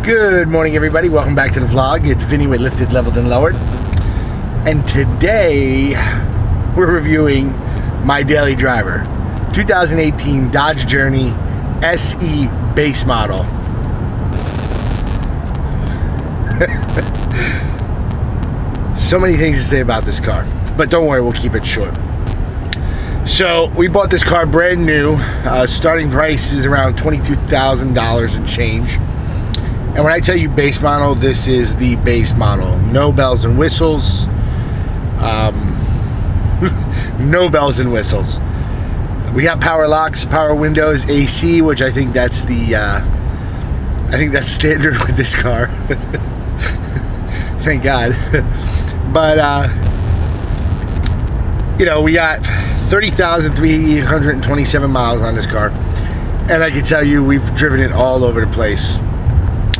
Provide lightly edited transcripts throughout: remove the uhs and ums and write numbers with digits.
Good morning, everybody. Welcome back to the vlog. It's Vinny with Lifted, Leveled, and Lowered. And today, we're reviewing my daily driver. 2018 Dodge Journey SE base model. So many things to say about this car. But don't worry, we'll keep it short. So, we bought this car brand new. Starting price is around $22,000 and change. And when I tell you base model, this is the base model. No bells and whistles. No bells and whistles. We got power locks, power windows, AC, which I think that's the that's standard with this car. Thank God. But you know, we got 30,327 miles on this car, and I can tell you we've driven it all over the place.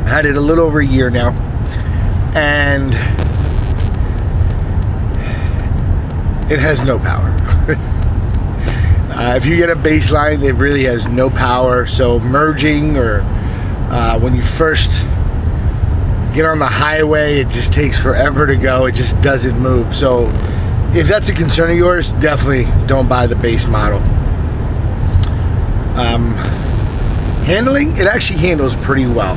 Had it a little over a year now, and it has no power. If you get a baseline, it really has no power. So merging, or when you first get on the highway, it just takes forever to go. It just doesn't move. So if that's a concern of yours, definitely don't buy the base model. Handling, it actually handles pretty well.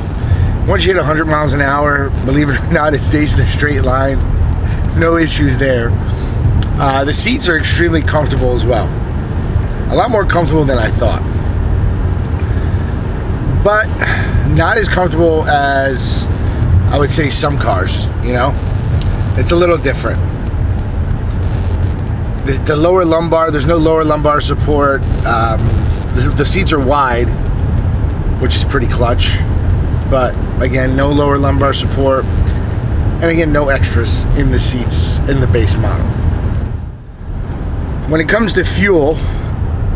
Once you hit 100 miles an hour, believe it or not, it stays in a straight line. No issues there. The seats are extremely comfortable as well. A lot more comfortable than I thought. But not as comfortable as I would say some cars, you know? It's a little different. The lower lumbar, there's no lower lumbar support. The seats are wide, which is pretty clutch. But again, no lower lumbar support, and again, no extras in the seats in the base model. When it comes to fuel,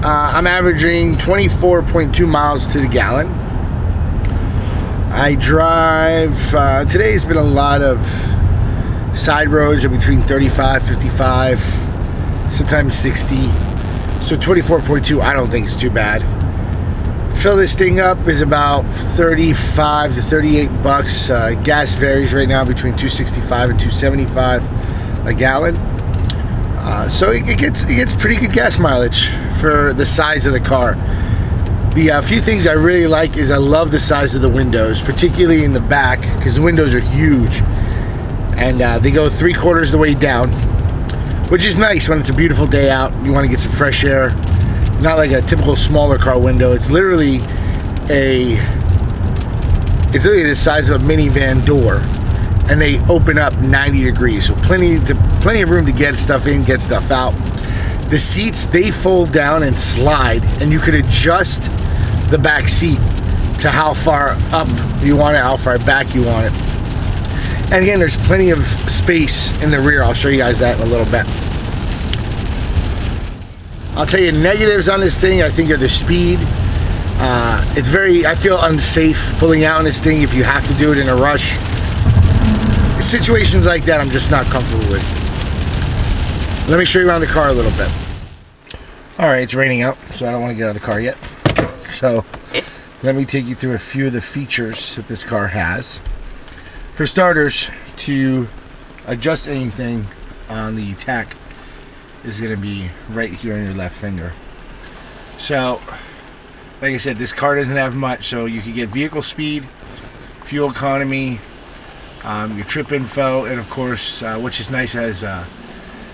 I'm averaging 24.2 miles to the gallon. I drive, today's been a lot of side roads are between 35, 55, sometimes 60. So 24.2, I don't think it's too bad. Fill this thing up is about 35 to 38 bucks. Gas varies right now between 265 and 275 a gallon. So it gets pretty good gas mileage for the size of the car. The few things I really like is I love the size of the windows, particularly in the back, because the windows are huge, and they go 3/4 the way down, which is nice when it's a beautiful day out. You want to get some fresh air. Not like a typical smaller car window. It's literally the size of a minivan door, and they open up 90 degrees, so plenty of room to get stuff in, get stuff out. The seats, they fold down and slide, and you could adjust the back seat to how far up you want it, how far back you want it. And again, there's plenty of space in the rear. I'll show you guys that in a little bit. I'll tell you negatives on this thing, I think, are the speed. It's I feel unsafe pulling out on this thing if you have to do it in a rush. Situations like that, I'm just not comfortable with. Let me show you around the car a little bit. All right, it's raining out, so I don't want to get out of the car yet. So let me take you through a few of the features that this car has. For starters, to adjust anything on the tack is going to be right here on your left finger. So like I said, this car doesn't have much, so you can get vehicle speed, fuel economy, your trip info, and of course, which is nice, as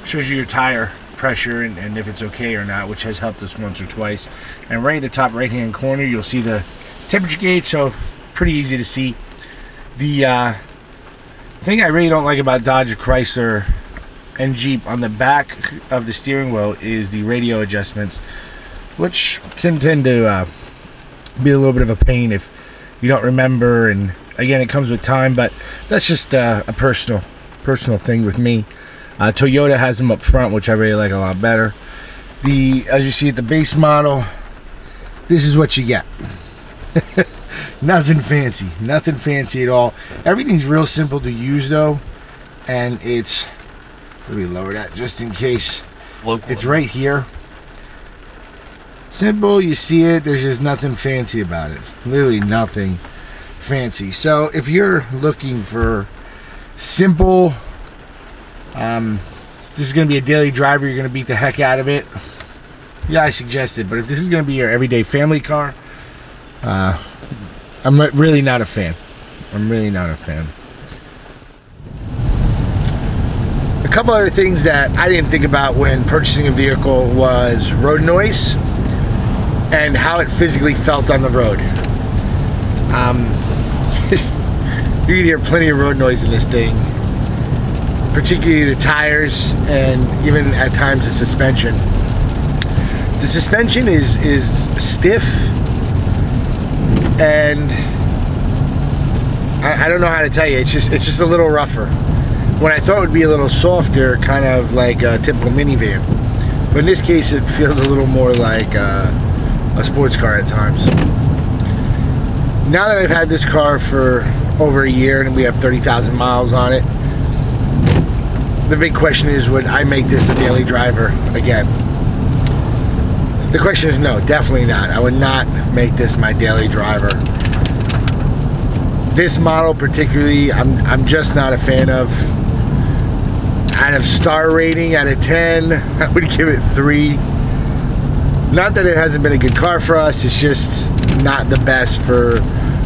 shows you your tire pressure and if it's okay or not, which has helped us once or twice. And right at the top right hand corner, you'll see the temperature gauge, so pretty easy to see. The thing I really don't like about Dodge or Chrysler and Jeep on the back of the steering wheel is the radio adjustments, which can tend to be a little bit of a pain if you don't remember, and again, it comes with time, but that's just a personal thing with me. Toyota has them up front, which I really like a lot better. As you see at the base model, this is what you get. Nothing fancy at all. Everything's real simple to use though, and it's, let me lower that just in case. It's right here. Simple, you see it, there's just nothing fancy about it. Literally nothing fancy. So if you're looking for simple, this is going to be a daily driver, you're going to beat the heck out of it, yeah, I suggest it. But if this is going to be your everyday family car, I'm really not a fan. I'm really not a fan. A couple other things that I didn't think about when purchasing a vehicle was road noise and how it physically felt on the road. You can hear plenty of road noise in this thing, particularly the tires and even at times the suspension. The suspension is stiff, and I don't know how to tell you. It's just a little rougher. When I thought it would be a little softer, kind of like a typical minivan, but in this case it feels a little more like a sports car at times. Now that I've had this car for over a year and we have 30,000 miles on it, the big question is, would I make this a daily driver again? The question is no, definitely not. I would not make this my daily driver. This model particularly, I'm just not a fan of. Out of star rating, out of 10, I would give it 3. Not that it hasn't been a good car for us, it's just not the best for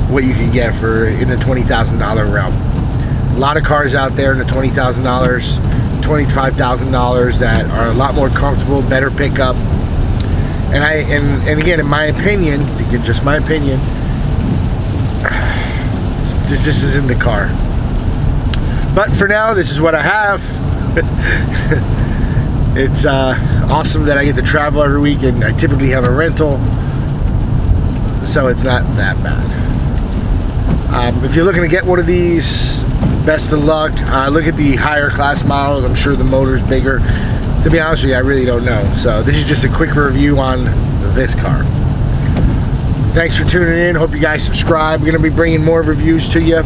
what you can get for in the $20,000 realm. A lot of cars out there in the $20,000, $25,000 that are a lot more comfortable, better pickup. And again, in my opinion, again, just my opinion, this isn't the car. But for now, this is what I have. It's awesome that I get to travel every week, and I typically have a rental, so it's not that bad. If you're looking to get one of these, best of luck. Look at the higher class models. I'm sure the motor's bigger. To be honest with you, I really don't know. So this is just a quick review on this car. Thanks for tuning in. Hope you guys subscribe. We're going to be bringing more reviews to you,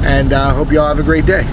and hope you all have a great day.